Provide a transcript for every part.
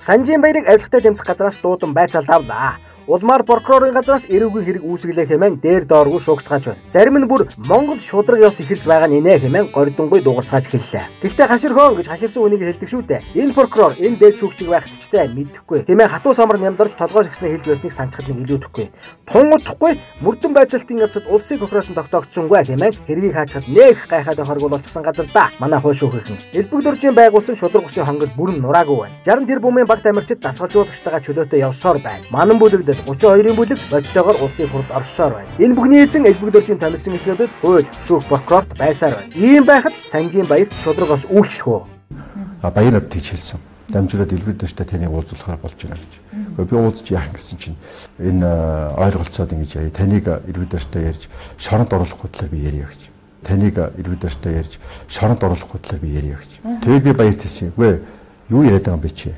Санжийн баярыг авилгатай тэмцэх газраас дуудан байцаалт авлаа. Улмаар прокурорын газраас эрүүгийн хэрэг үүсгэлээ хэмээн дээр дооргүй шугцгааж байна. Зарим нь бүр Монгол шудраг ёс эхэлж байгаа нэ хэмээн гордонгуй дуугарцгааж эхэллээ. Гэхдээ хаширхон гэж хаширсан үнийг хэлдэг шүү дээ. Энэ прокурор энэ дээд шүүгчийг байхтчтай мэдэхгүй. Хэмээн хатуу самар нямдарч толгой шигснээ хэлж байсныг санчхад нэг илүүдэхгүй. Тунгуудахгүй мөрдөн байцаалтын явцад улсын корпорашн тогтоогдсонгүй хэмээн хэргийг хаачхад нэг гайхаад авахаргүй болчихсон газар да. Манай хууль шүүхийнхэн элбэг дөржийн байгуулсан шудраг усын хонгод бүрэн нураагүй байна. 60 тэрбумын багт амирчид дасгалжуулагчтайгаа чөлөөтэй явсаар байна. Манан бүлэглэл 32-ын бүлэг бодтойгоор улсын хурд оршсоор байна. Энэ бүхний эзэн элбэг дөржийн томилсон эхлүүдэд хууль шүүх прокурорт байсаар байна. Ийм байхад Санжийн баярт шудраг ус үйлчлэх үү? Баяр над тийч хэлсэн. Дамжуулаад элбэг дөржтэй таныг уулзуулахаар болж байна гэж. Би уулзж яах гэсэн чинь энэ ойлголцоод ингэж таныг элбэг дөржтэй ярьж шоронд оруулахгүй талаар би ярья гэж. Таныг элбэг дөржтэй ярьж шоронд оруулахгүй талаар би ярья гэж. Тэгээд би баярт хэлсэн. Үгүй юу яриад байгаа юм бэ чи?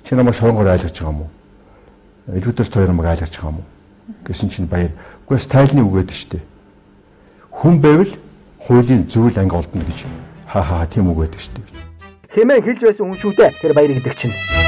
Чи намайг шоронгоор айлгаж байгаа юм уу? Элбэг хоёр намайг айлгаж байгаа юм уу гэсэн чинь баяр. Үгүй стайлны үг гэдэг штеп. Хүн байвал хуулийн зүйл анги олдно гэж. Хаа тийм үг гэдэг штеп. Хэмээн хэлж байсан хүн шүү дээ. Тэр баяр гэдэг чинь.